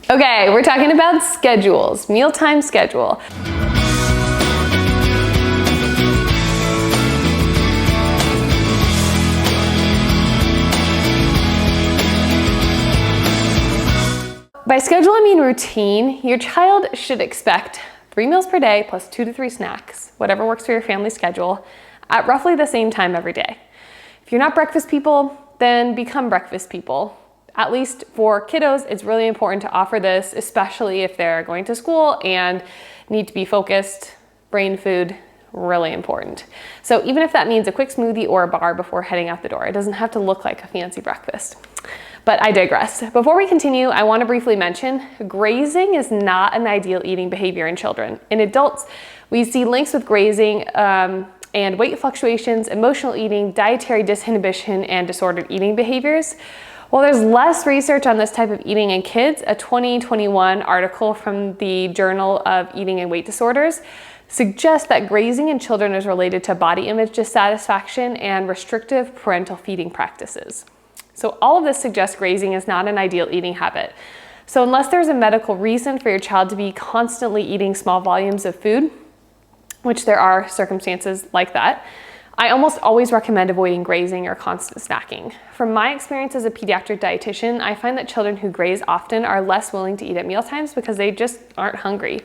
Okay, we're talking about schedules, mealtime schedule. By schedule, I mean routine. Your child should expect 3 meals per day plus 2 to 3 snacks, whatever works for your family schedule, at roughly the same time every day. If you're not breakfast people, then become breakfast people. At least for kiddos, it's really important to offer this, especially if they're going to school and need to be focused. Brain food, really important. So even if that means a quick smoothie or a bar before heading out the door, it doesn't have to look like a fancy breakfast. But I digress. Before we continue, I want to briefly mention grazing is not an ideal eating behavior in children. In adults, we see links with grazing and weight fluctuations, emotional eating, dietary disinhibition, and disordered eating behaviors. While there's less research on this type of eating in kids, a 2021 article from the Journal of Eating and Weight Disorders suggests that grazing in children is related to body image dissatisfaction and restrictive parental feeding practices. So all of this suggests grazing is not an ideal eating habit. So unless there's a medical reason for your child to be constantly eating small volumes of food, which there are circumstances like that, I almost always recommend avoiding grazing or constant snacking. From my experience as a pediatric dietitian, I find that children who graze often are less willing to eat at mealtimes because they just aren't hungry.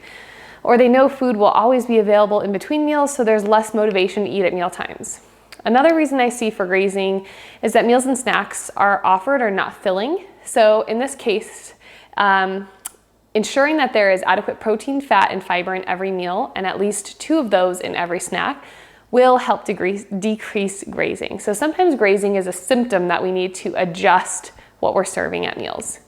Or they know food will always be available in between meals, so there's less motivation to eat at mealtimes. Another reason I see for grazing is that meals and snacks are offered are not filling. So in this case, ensuring that there is adequate protein, fat, and fiber in every meal, and at least 2 of those in every snack, will help decrease grazing. So sometimes grazing is a symptom that we need to adjust what we're serving at meals.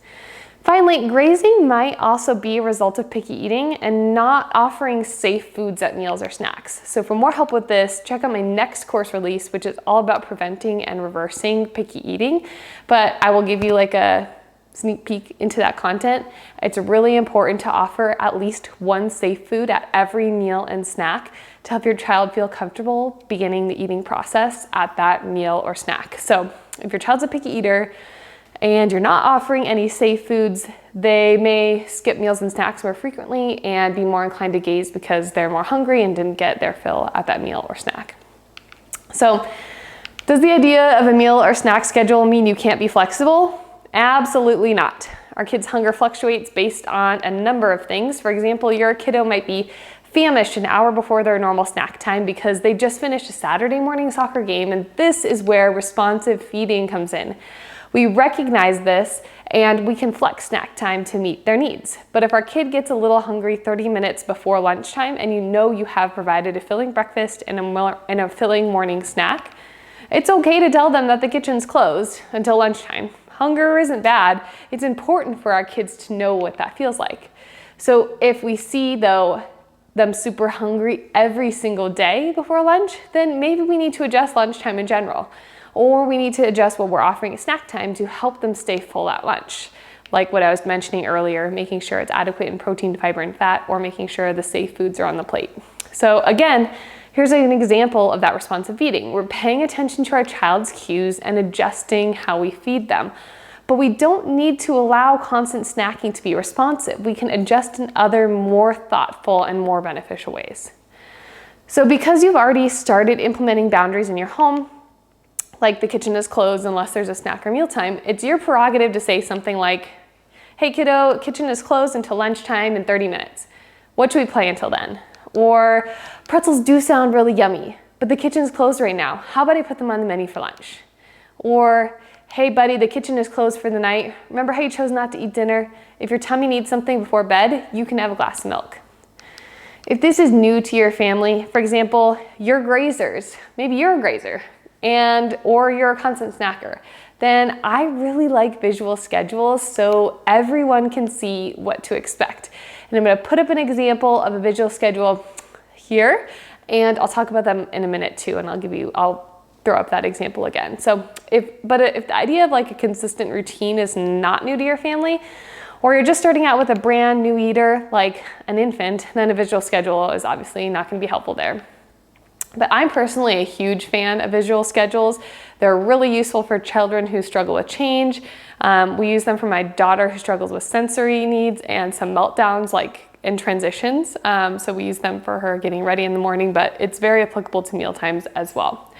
Finally, grazing might also be a result of picky eating and not offering safe foods at meals or snacks. So for more help with this, check out my next course release, which is all about preventing and reversing picky eating. But I will give you like a sneak peek into that content. It's really important to offer at least 1 safe food at every meal and snack to help your child feel comfortable beginning the eating process at that meal or snack. So if your child's a picky eater and you're not offering any safe foods, they may skip meals and snacks more frequently and be more inclined to gaze because they're more hungry and didn't get their fill at that meal or snack. So does the idea of a meal or snack schedule mean you can't be flexible? Absolutely not. Our kids' hunger fluctuates based on a number of things. For example, your kiddo might be famished an hour before their normal snack time because they just finished a Saturday morning soccer game, and this is where responsive feeding comes in. We recognize this and we can flex snack time to meet their needs. But if our kid gets a little hungry 30 minutes before lunchtime and you know you have provided a filling breakfast and a filling morning snack, it's okay to tell them that the kitchen's closed until lunchtime. Hunger isn't bad. It's important for our kids to know what that feels like. So if we see though them super hungry every single day before lunch, then maybe we need to adjust lunchtime in general. Or we need to adjust what we're offering at snack time to help them stay full at lunch. Like what I was mentioning earlier, making sure it's adequate in protein, fiber, and fat, or making sure the safe foods are on the plate. So again, here's an example of that responsive feeding. We're paying attention to our child's cues and adjusting how we feed them. But we don't need to allow constant snacking to be responsive. We can adjust in other more thoughtful and more beneficial ways. So because you've already started implementing boundaries in your home, like the kitchen is closed unless there's a snack or mealtime, it's your prerogative to say something like, hey kiddo, kitchen is closed until lunchtime in 30 minutes. What should we play until then? Or pretzels do sound really yummy, but the kitchen's closed right now. How about I put them on the menu for lunch? Or, hey buddy, the kitchen is closed for the night. Remember how you chose not to eat dinner? If your tummy needs something before bed, you can have a glass of milk. If this is new to your family, for example, you're grazers, maybe you're a grazer, or you're a constant snacker, then I really like visual schedules so everyone can see what to expect. And I'm gonna put up an example of a visual schedule here, and I'll talk about them in a minute too, and I'll throw up that example again. So if the idea of like a consistent routine is not new to your family, or you're just starting out with a brand new eater like an infant, then a visual schedule is obviously not gonna be helpful there. But I'm personally a huge fan of visual schedules. They're really useful for children who struggle with change. We use them for my daughter who struggles with sensory needs and some meltdowns like in transitions. So we use them for her getting ready in the morning, but it's very applicable to meal times as well.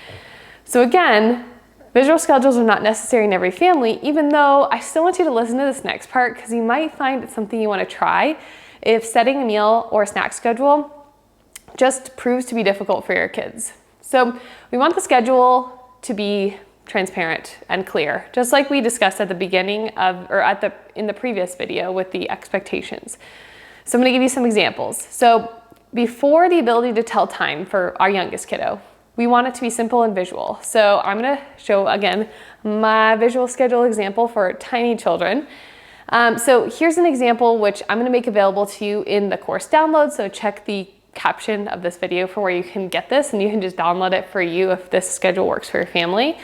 So again, visual schedules are not necessary in every family, even though I still want you to listen to this next part because you might find it's something you want to try if setting a meal or a snack schedule just proves to be difficult for your kids. So we want the schedule to be transparent and clear, just like we discussed at the beginning of, or in the previous video with the expectations. So I'm gonna give you some examples. So before the ability to tell time for our youngest kiddo, we want it to be simple and visual. So I'm gonna show again my visual schedule example for tiny children. So here's an example which I'm gonna make available to you in the course download. So check the caption of this video for where you can get this, and you can just download it for you if this schedule works for your family.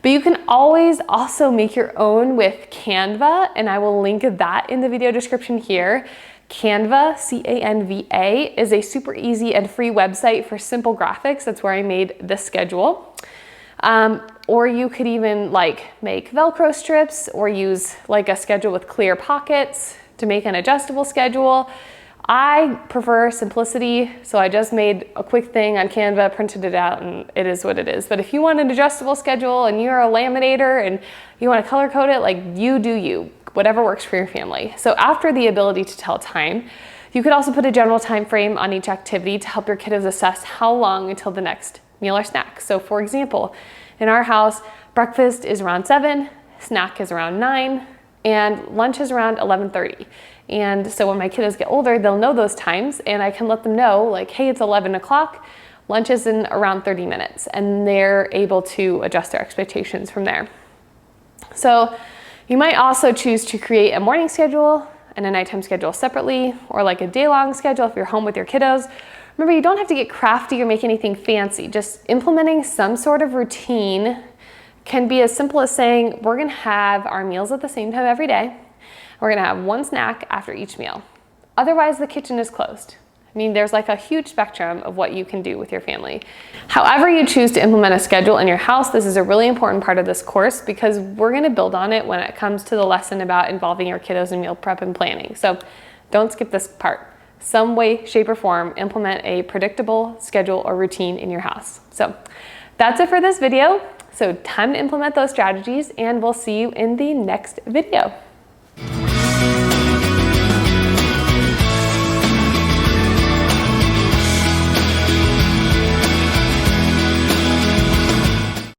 But you can always also make your own with Canva, and I will link that in the video description here. Canva, C-A-N-V-A, is a super easy and free website for simple graphics. That's where I made this schedule. Or you could even like make Velcro strips or use like a schedule with clear pockets to make an adjustable schedule. I prefer simplicity, so I just made a quick thing on Canva, printed it out, and it is what it is. But if you want an adjustable schedule and you're a laminator and you want to color code it, like you do you, whatever works for your family. So after the ability to tell time, you could also put a general time frame on each activity to help your kiddos assess how long until the next meal or snack. So for example, in our house, breakfast is around 7, snack is around 9, and lunch is around 11:30. And so when my kiddos get older, they'll know those times, and I can let them know like, hey, it's 11 o'clock, lunch is in around 30 minutes, and they're able to adjust their expectations from there. So you might also choose to create a morning schedule and a nighttime schedule separately, or like a day-long schedule if you're home with your kiddos. Remember, you don't have to get crafty or make anything fancy. Just implementing some sort of routine can be as simple as saying, we're gonna have our meals at the same time every day. We're gonna have one snack after each meal. Otherwise, the kitchen is closed. I mean, there's like a huge spectrum of what you can do with your family. However you choose to implement a schedule in your house, this is a really important part of this course because we're gonna build on it when it comes to the lesson about involving your kiddos in meal prep and planning. So don't skip this part. Some way, shape, or form, implement a predictable schedule or routine in your house. So that's it for this video. So time to implement those strategies, and we'll see you in the next video.